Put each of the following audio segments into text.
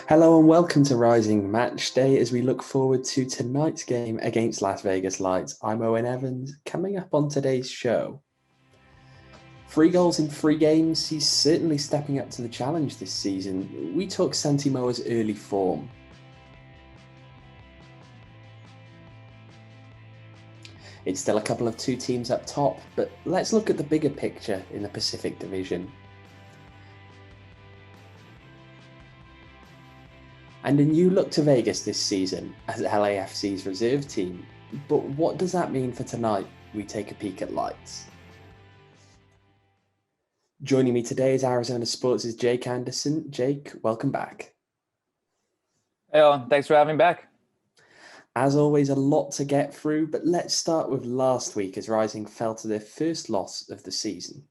Hello and welcome to Rising Match Day as we look forward to tonight's game against Las Vegas Lights. I'm Owain Evans. Coming up on today's show, 3 goals in 3 games. He's certainly stepping up to the challenge this season. We talk Santi Moar's early form. It's still a couple of 2 teams up top, but let's look at the bigger picture in the Pacific Division. And a new look to Vegas this season as LAFC's reserve team. But what does that mean for tonight? We take a peek at Lights. Joining me today is Arizona Sports' Jake Anderson. Jake, welcome back. Hey, Owen, thanks for having me back. As always, a lot to get through, but let's start with last week as Rising fell to their first loss of the season.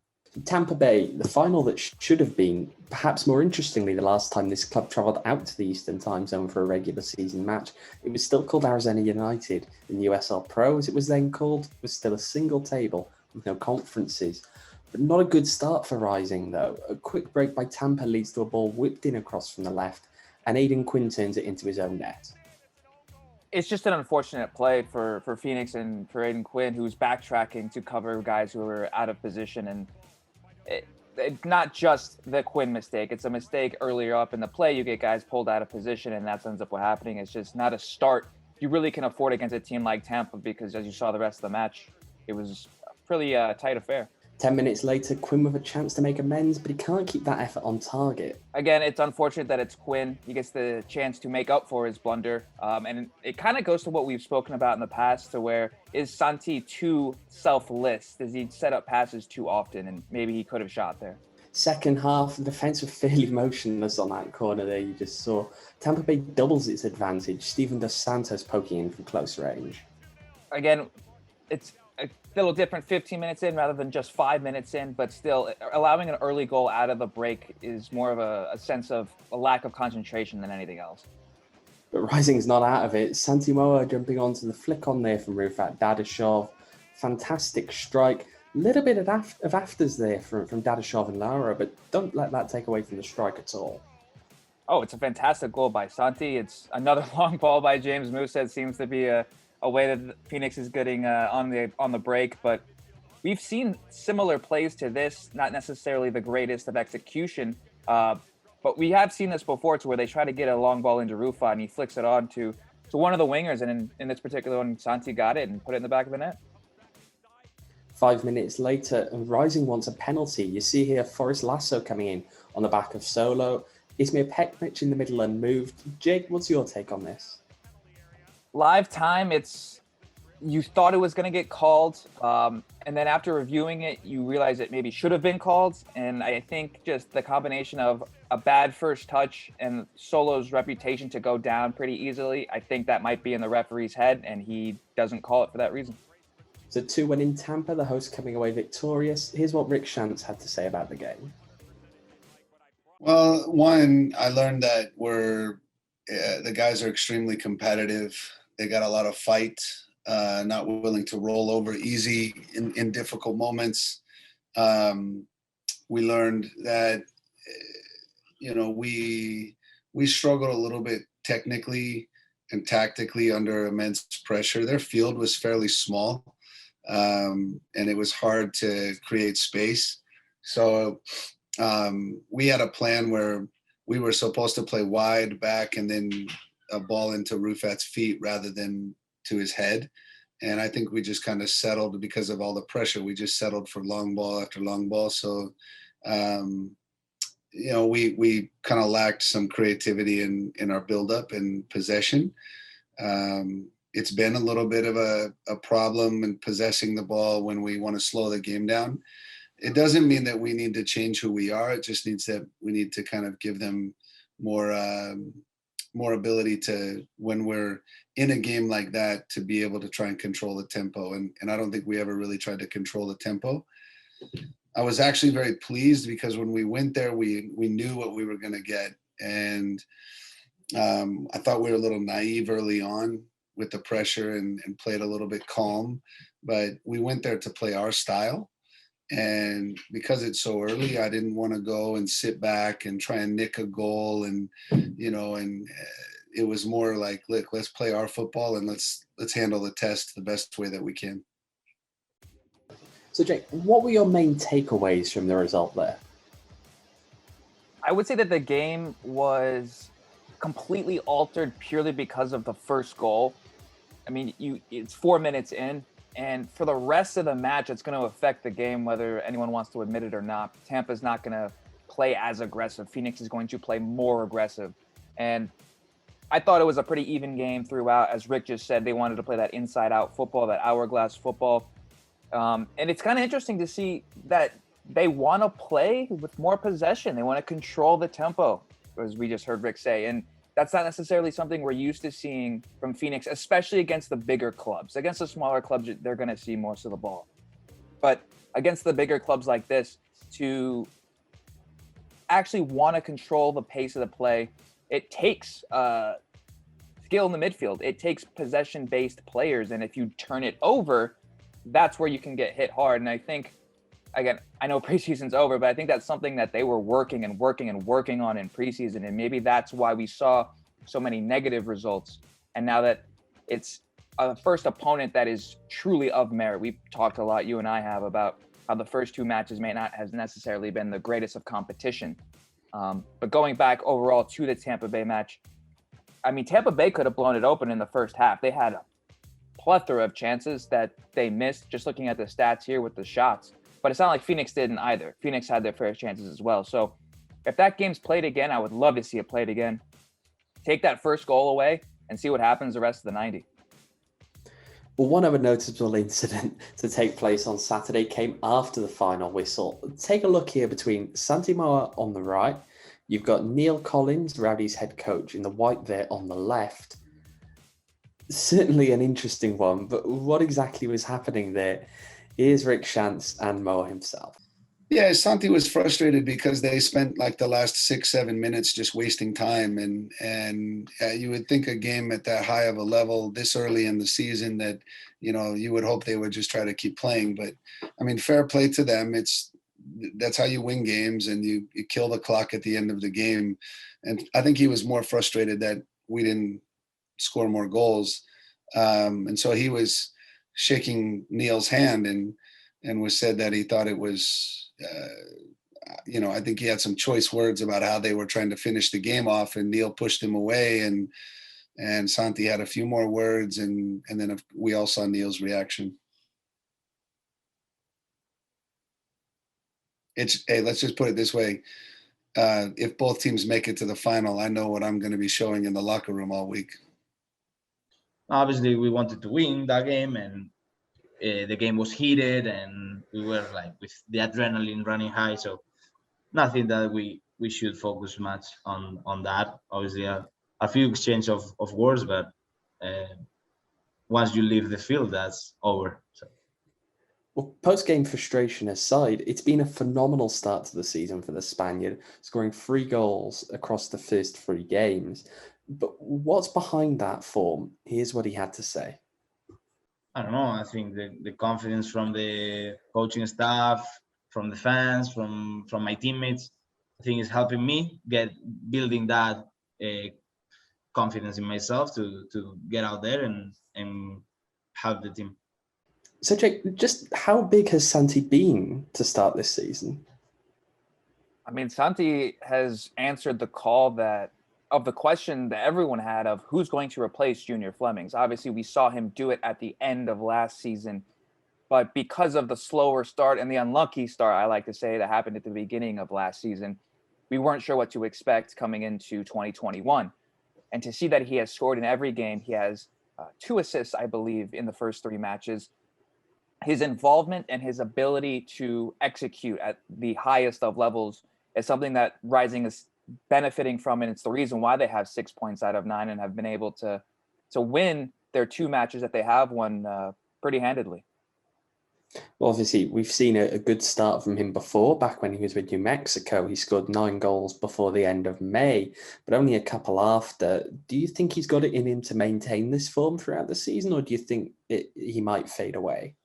Tampa Bay, the final that should have been, perhaps more interestingly, the last time this club travelled out to the Eastern Time Zone for a regular season match. It was still called Arizona United, and USL Pro, as it was then called, was still a single table with no conferences. But not a good start for Rising, though. A quick break by Tampa leads to a ball whipped in across from the left, and Aidan Quinn turns it into his own net. It's just an unfortunate play for Phoenix and for Aidan Quinn, who's backtracking to cover guys who were out of position. And it's not just the Quinn mistake. It's a mistake earlier up in the play. You get guys pulled out of position, and that ends up what happening. It's just not a start you really can afford against a team like Tampa, because as you saw the rest of the match, it was a pretty tight affair. 10 minutes later, Quinn with a chance to make amends, but he can't keep that effort on target. Again, it's unfortunate that it's Quinn. He gets the chance to make up for his blunder. And it kind of goes to what we've spoken about in the past, to where is Santi too selfless? Does he set up passes too often? And maybe he could have shot there. Second half, the defence were fairly motionless on that corner there you just saw. Tampa Bay doubles its advantage. Steven Dos Santos poking in from close range. Again, it's a little different 15 minutes in rather than just 5 minutes in, but still allowing an early goal out of the break is more of a sense of a lack of concentration than anything else. But Rising's not out of it. Santi Moar jumping onto the flick on there from Rufat Dadashov. Fantastic strike. Little bit of afters there from Dadashov and Lara, but don't let that take away from the strike at all. Oh, it's a fantastic goal by Santi. It's another long ball by James Musa. It seems to be a way that Phoenix is getting on the break, but we've seen similar plays to this, not necessarily the greatest of execution, but we have seen this before, to where they try to get a long ball into Rufa and he flicks it on to one of the wingers, and in this particular one, Santi got it and put it in the back of the net. 5 minutes later, and Rising wants a penalty. You see here Forrest Lasso coming in on the back of Solo. Ismir Pekmic in the middle and moved. Jake, what's your take on this? Live time, you thought it was going to get called, and then after reviewing it, you realize it maybe should have been called. And I think just the combination of a bad first touch and Solo's reputation to go down pretty easily, I think that might be in the referee's head, and he doesn't call it for that reason. So 2-1 in Tampa, the hosts coming away victorious. Here's what Rick Schantz had to say about the game. Well, one, I learned that the guys are extremely competitive. They got a lot of fight, not willing to roll over easy in difficult moments. We learned that, we struggled a little bit technically and tactically under immense pressure. Their field was fairly small, and it was hard to create space. So we had a plan where we were supposed to play wide back and then a ball into Rufat's feet rather than to his head. And I think we just kind of settled because of all the pressure. We just settled for long ball after long ball. So, we kind of lacked some creativity in our buildup and possession. It's been a little bit of a problem in possessing the ball when we want to slow the game down. It doesn't mean that we need to change who we are. It just means that we need to kind of give them more ability to, when we're in a game like that, to be able to try and control the tempo. And I don't think we ever really tried to control the tempo. I was actually very pleased because when we went there, we knew what we were going to get. And I thought we were a little naive early on with the pressure and played a little bit calm. But we went there to play our style. And because it's so early, I didn't want to go and sit back and try and nick a goal. And, it was more like, look, let's play our football and let's handle the test the best way that we can. So, Jake, what were your main takeaways from the result there? I would say that the game was completely altered purely because of the first goal. I mean, it's 4 minutes in, and for the rest of the match, it's going to affect the game, whether anyone wants to admit it or not. Tampa's not going to play as aggressive. Phoenix is going to play more aggressive. And I thought it was a pretty even game throughout. As Rick just said, they wanted to play that inside-out football, that hourglass football. And it's kind of interesting to see that they want to play with more possession. They want to control the tempo, as we just heard Rick say. And that's not necessarily something we're used to seeing from Phoenix, especially against the bigger clubs. Against the smaller clubs, they're going to see most of the ball. But against the bigger clubs like this, to actually want to control the pace of the play, it takes skill in the midfield. It takes possession-based players. And if you turn it over, that's where you can get hit hard. And I think, again, I know preseason's over, but I think that's something that they were working on in preseason. And maybe that's why we saw so many negative results. And now that it's a first opponent that is truly of merit, we've talked a lot, you and I have, about how the first two matches may not have necessarily been the greatest of competition. But going back overall to the Tampa Bay match, I mean, Tampa Bay could have blown it open in the first half. They had a plethora of chances that they missed, just looking at the stats here with the shots. But it's not like Phoenix didn't either. Phoenix had their fair chances as well. So if that game's played again, I would love to see it played again. Take that first goal away and see what happens the rest of the 90. Well, one other noticeable incident to take place on Saturday came after the final whistle. Take a look here between Santi Moar on the right. You've got Neil Collins, Rowdy's head coach, in the white there on the left. Certainly an interesting one, but what exactly was happening there? Here's Rick Schantz and Moar himself. Yeah, Santi was frustrated because they spent like the last 6-7 minutes just wasting time. And you would think a game at that high of a level this early in the season that, you would hope they would just try to keep playing. But I mean, fair play to them. That's how you win games, and you kill the clock at the end of the game. And I think he was more frustrated that we didn't score more goals. And so he was shaking Neil's hand and was said that he thought it was, I think he had some choice words about how they were trying to finish the game off, and Neil pushed him away, and Santi had a few more words, and then we all saw Neil's reaction. Let's just put it this way. If both teams make it to the final, I know what I'm going to be showing in the locker room all week. Obviously, we wanted to win that game, and the game was heated, and we were like with the adrenaline running high. So nothing that we should focus much on that. Obviously, a few exchange of words, but once you leave the field, that's over. So. Well, post-game frustration aside, it's been a phenomenal start to the season for the Spaniard, scoring 3 goals across the first 3 games. But what's behind that form? Here's what he had to say. I don't know. I think the confidence from the coaching staff, from the fans, from my teammates, I think is helping me building that confidence in myself to get out there and help the team. So, Jake, just how big has Santi been to start this season? I mean, Santi has answered the call of the question that everyone had of who's going to replace Junior Flemings. Obviously, we saw him do it at the end of last season, but because of the slower start and the unlucky start, I like to say, that happened at the beginning of last season, we weren't sure what to expect coming into 2021. And to see that he has scored in every game, he has 2 assists, I believe, in the first 3 matches. His involvement and his ability to execute at the highest of levels is something that Rising is benefiting from, and it's the reason why they have 6 points out of 9 and have been able to win their 2 matches that they have won pretty handedly. Well, obviously, we've seen a good start from him before. Back when he was with New Mexico, he scored 9 goals before the end of May, but only a couple after. Do you think he's got it in him to maintain this form throughout the season, or do you think he might fade away?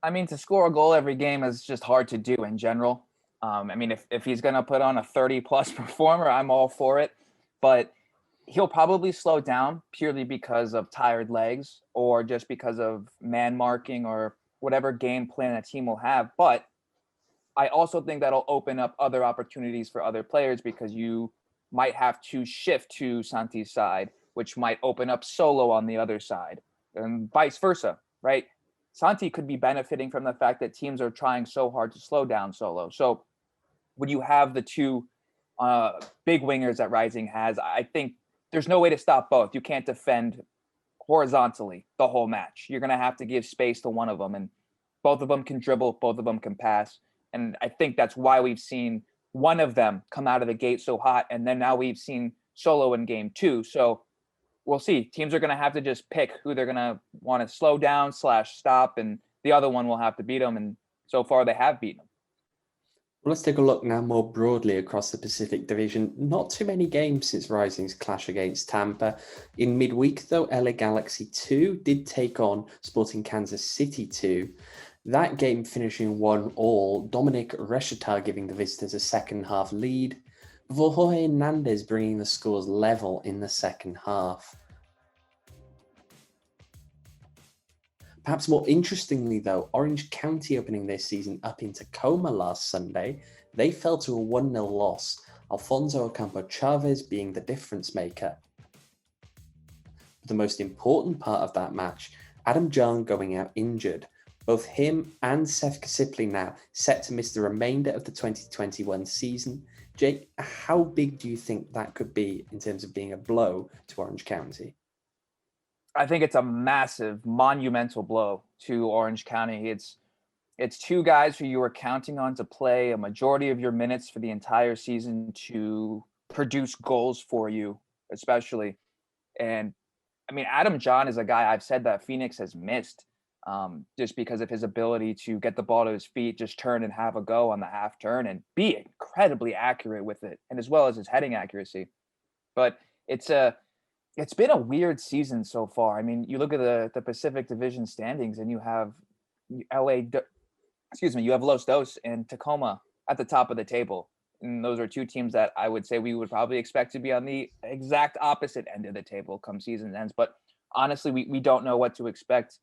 I mean, to score a goal every game is just hard to do in general. I mean, if he's going to put on a 30-plus performer, I'm all for it. But he'll probably slow down purely because of tired legs or just because of man marking or whatever game plan a team will have. But I also think that'll open up other opportunities for other players because you might have to shift to Santi's side, which might open up Solo on the other side and vice versa, right? Santi could be benefiting from the fact that teams are trying so hard to slow down Solo. So when you have the two big wingers that Rising has, I think there's no way to stop both. You can't defend horizontally the whole match. You're going to have to give space to one of them, and both of them can dribble, both of them can pass. And I think that's why we've seen one of them come out of the gate so hot, and then now we've seen Solo in game 2. So we'll see. Teams are going to have to just pick who they're going to want to slow down / stop, and the other one will have to beat them. And so far, they have beaten them. Well, let's take a look now more broadly across the Pacific Division. Not too many games since Rising's clash against Tampa. In midweek, though, LA Galaxy 2 did take on Sporting Kansas City 2. That game finishing 1-1, Dominic Reshetar giving the visitors a second half lead, before Jorge Hernandez bringing the scores level in the second half. Perhaps more interestingly, though, Orange County opening their season up in Tacoma last Sunday, they fell to a 1-0 loss, Alfonso Ocampo Chavez being the difference maker. But the most important part of that match, Adam Jahn going out injured. Both him and Seth Kasipli now set to miss the remainder of the 2021 season. Jake, how big do you think that could be in terms of being a blow to Orange County? I think it's a massive, monumental blow to Orange County. It's two guys who you were counting on to play a majority of your minutes for the entire season to produce goals for you, especially. And I mean, Adam Jahn is a guy I've said that Phoenix has missed just because of his ability to get the ball to his feet, just turn and have a go on the half turn and be incredibly accurate with it, and as well as his heading accuracy. But it's been a weird season so far. I mean, you look at the Pacific Division standings and you have you have Los Dos and Tacoma at the top of the table. And those are two teams that I would say we would probably expect to be on the exact opposite end of the table come season ends. But honestly, we don't know what to expect.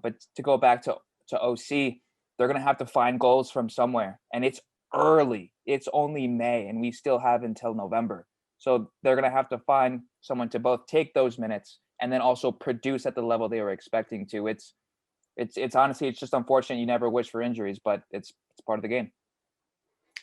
But to go back to OC, they're going to have to find goals from somewhere. And it's early. It's only May, and we still have until November. So they're going to have to find someone to both take those minutes and then also produce at the level they were expecting to. It's honestly, it's just unfortunate. You never wish for injuries, but it's part of the game.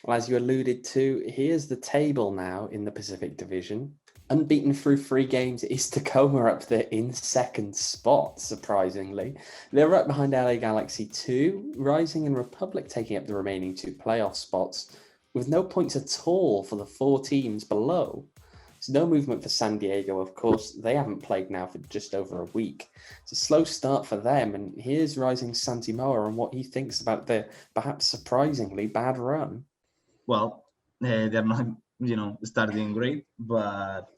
Well, as you alluded to, here's the table now in the Pacific Division. Unbeaten through 3 games is Tacoma up there in second spot, surprisingly. They're right behind LA Galaxy 2, Rising and Republic taking up the remaining 2 playoff spots, with no points at all for the 4 teams below. There's no movement for San Diego, of course. They haven't played now for just over a week. It's a slow start for them, and here's Rising Santi Moar and what he thinks about their perhaps surprisingly bad run. Well, they're not, starting great, but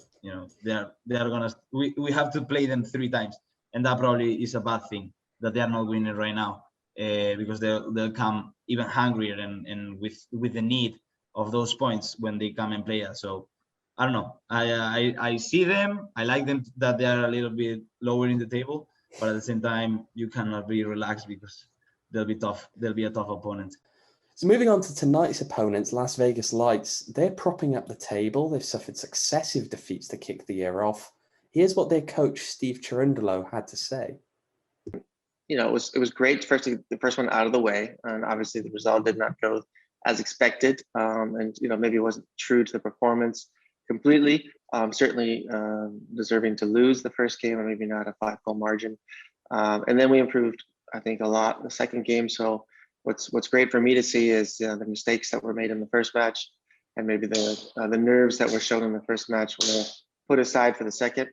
they are gonna. We have to play them 3 times, and that probably is a bad thing that they are not winning right now, because they'll come even hungrier and with the need of those points when they come and play us. So I don't know. I see them. I like them that they are a little bit lower in the table, but at the same time, you cannot be relaxed because they'll be tough. They'll be a tough opponent. So moving on to tonight's opponents, Las Vegas Lights, they're propping up the table. They've suffered successive defeats to kick the year off. Here's what their coach, Steve Cherundolo, had to say. It was great the first one out of the way, and obviously the result did not go as expected, and maybe it wasn't true to the performance completely. Certainly deserving to lose the first game, and maybe not a 5-goal margin. And then we improved, I think, a lot in the second game. So what's great for me to see is the mistakes that were made in the first match, and maybe the nerves that were shown in the first match were put aside for the second.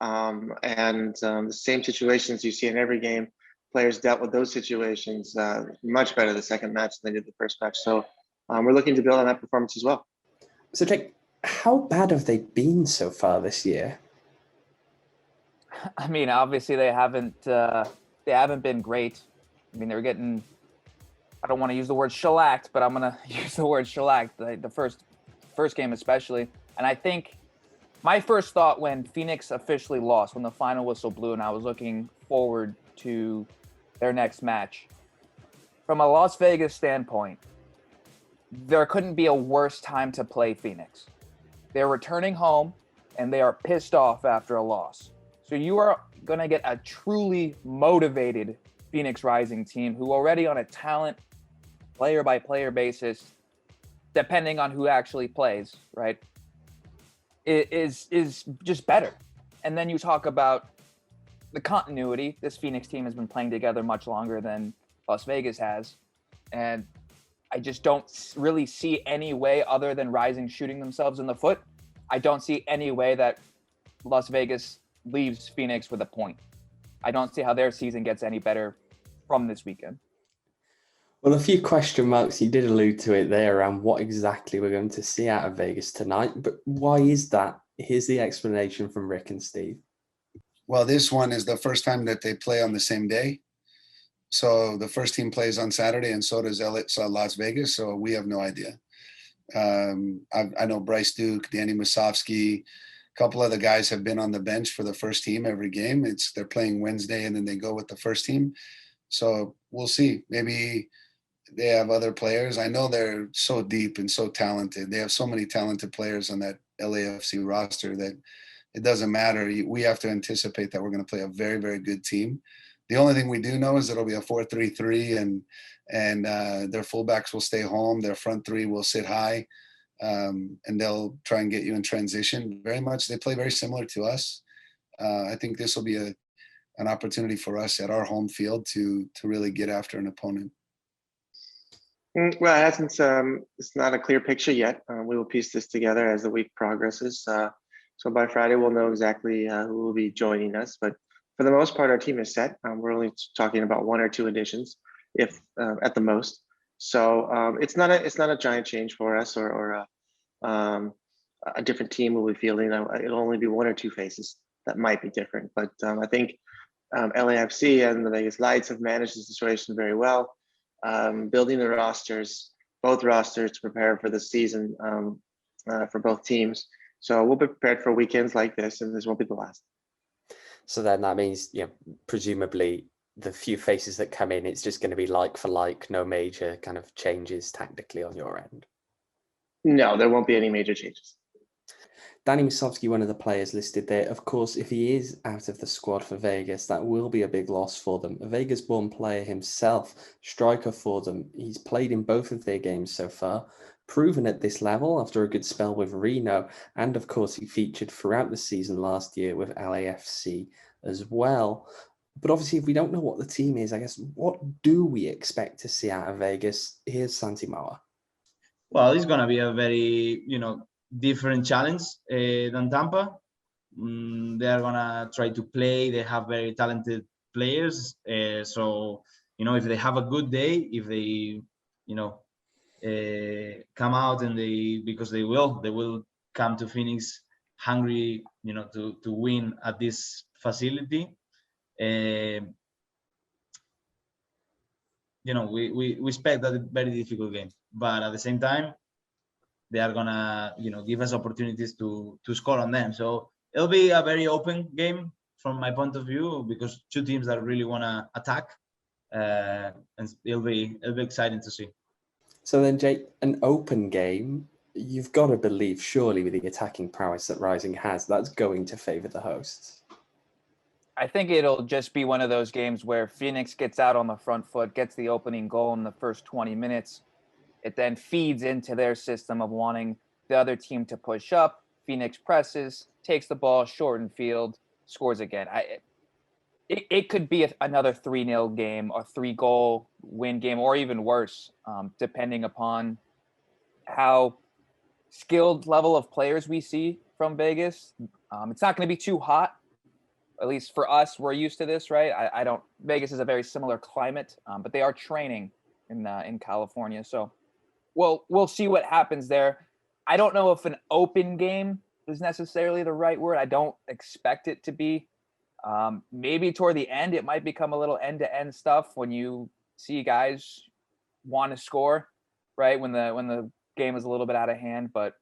And the same situations you see in every game, players dealt with those situations much better the second match than they did the first match. So we're looking to build on that performance as well. So Jake, how bad have they been so far this year? I mean, obviously they haven't been great. I mean, they're getting I don't want to use the word shellacked, but I'm going to use the word shellacked, the first game especially. And I think my first thought when Phoenix officially lost, when the final whistle blew and I was looking forward to their next match, from a Las Vegas standpoint, there couldn't be a worse time to play Phoenix. They're returning home and they are pissed off after a loss. So you are going to get a truly motivated Phoenix Rising team who already on a talent player by player basis, depending on who actually plays, right, is just better. And then you talk about the continuity. This Phoenix team has been playing together much longer than Las Vegas has. And I just don't really see any way other than Rising shooting themselves in the foot. I don't see any way that Las Vegas leaves Phoenix with a point. I don't see how their season gets any better from this weekend. Well, a few question marks, you did allude to it there around what exactly we're going to see out of Vegas tonight. But why is that? Here's the explanation from Rick and Steve. Well, this one is the first time that they play on the same day. So the first team plays on Saturday and so does Las Vegas. So we have no idea. I know Bryce Duke, Danny Musovsky, a couple of the guys have been on the bench for the first team every game. They're playing Wednesday and then they go with the first team. So we'll see. Maybe they have other players. I know they're so deep and so talented. They have so many talented players on that LAFC roster that it doesn't matter. We have to anticipate that we're going to play a very, very good team. The only thing we do know is it'll be a 4-3-3 and their fullbacks will stay home. Their front three will sit high and they'll try and get you in transition. Very much. They play very similar to us. I think this will be an opportunity for us at our home field to really get after an opponent. Well, it hasn't. It's not a clear picture yet. We will piece this together as the week progresses. So by Friday, we'll know exactly who will be joining us. But for the most part, our team is set. We're only talking about one or two additions, if at the most. So it's not a giant change for us or a different team will be fielding. It'll only be one or two faces that might be different. But I think LAFC and the Vegas Lights have managed the situation very well. Building the rosters, both rosters, to prepare for the season for both teams. So we'll be prepared for weekends like this, and this won't be the last. So then that means, presumably the few faces that come in, it's just going to be like for like, no major kind of changes tactically on your end. No, there won't be any major changes. Danny Musovsky, one of the players listed there. Of course, if he is out of the squad for Vegas, that will be a big loss for them. A Vegas-born player himself, striker for them. He's played in both of their games so far, proven at this level after a good spell with Reno, and of course he featured throughout the season last year with LAFC as well. But obviously, if we don't know what the team is, I guess, what do we expect to see out of Vegas? Here's Santi Moar. Well, it's going to be a very, different challenge than Tampa. They are gonna try to play. They have very talented players. So if they have a good day, if they come out and because they will come to Phoenix hungry, to win at this facility. We expect that a very difficult game, but at the same time, they are gonna, give us opportunities to score on them. So it'll be a very open game from my point of view because two teams that really want to attack, and it'll be exciting to see. So then, Jake, an open game, you've got to believe surely with the attacking prowess that Rising has, that's going to favour the hosts. I think it'll just be one of those games where Phoenix gets out on the front foot, gets the opening goal in the first 20 minutes. It then feeds into their system of wanting the other team to push up. Phoenix presses, takes the ball, shortened field, scores again. It could be another 3-0 game, or 3-goal win game, or even worse, depending upon how skilled level of players we see from Vegas. It's not going to be too hot. At least for us, we're used to this, right? Vegas is a very similar climate, but they are training in California. So we'll see what happens there. I don't know if an open game is necessarily the right word. I don't expect it to be. Maybe toward the end, it might become a little end-to-end stuff when you see guys, want to score, right, when the game is a little bit out of hand. But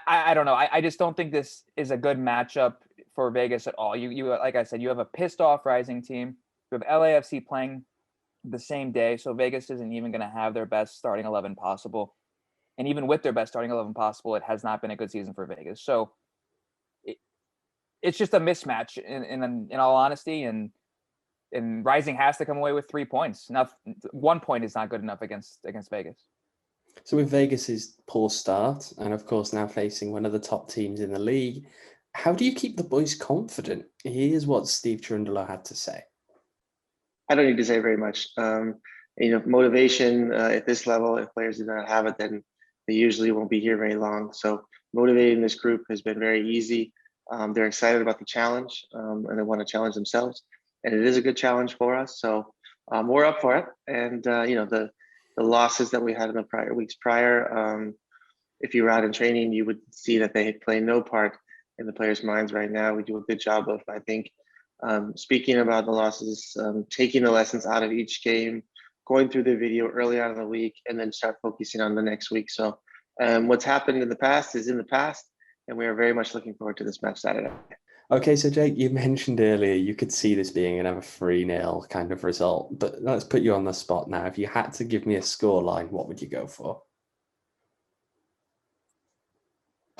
I don't know. I just don't think this is a good matchup for Vegas at all. You like I said, you have a pissed off Rising team. You have LAFC playing the same day, so Vegas isn't even going to have their best starting 11 possible. And even with their best starting 11 possible, it has not been a good season for Vegas. So it's just a mismatch in all honesty. And Rising has to come away with 3 points. Now, 1 point is not good enough against Vegas. So with Vegas's poor start, and of course now facing one of the top teams in the league, how do you keep the boys confident? Here's what Steve Cherundolo had to say. I don't need to say very much. Motivation at this level, if players do not have it, then they usually won't be here very long. So motivating this group has been very easy. They're excited about the challenge, and they want to challenge themselves. And it is a good challenge for us. So we're up for it. And, the losses that we had in the weeks prior, if you were out in training, you would see that they play no part in the players' minds right now. We do a good job of, I think, speaking about the losses, taking the lessons out of each game, going through the video early on in the week, and then start focusing on the next week. So what's happened in the past is in the past, and we are very much looking forward to this match Saturday. Okay, so Jake, you mentioned earlier you could see this being another 3-0 kind of result, but let's put you on the spot now. If you had to give me a scoreline, what would you go for?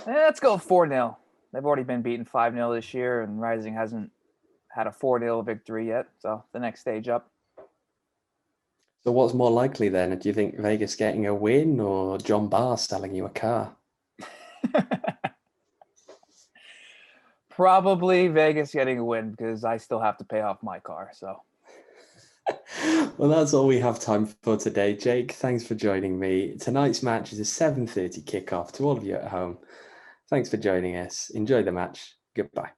Let's go 4-0. They've already been beaten 5-0 this year, and Rising hasn't had a 4-0 victory yet. So the next stage up. So what's more likely then? Do you think Vegas getting a win or John Barr selling you a car? Probably Vegas getting a win because I still have to pay off my car. So, well, that's all we have time for today. Jake, thanks for joining me. Tonight's match is a 7:30 kickoff to all of you at home. Thanks for joining us. Enjoy the match. Goodbye.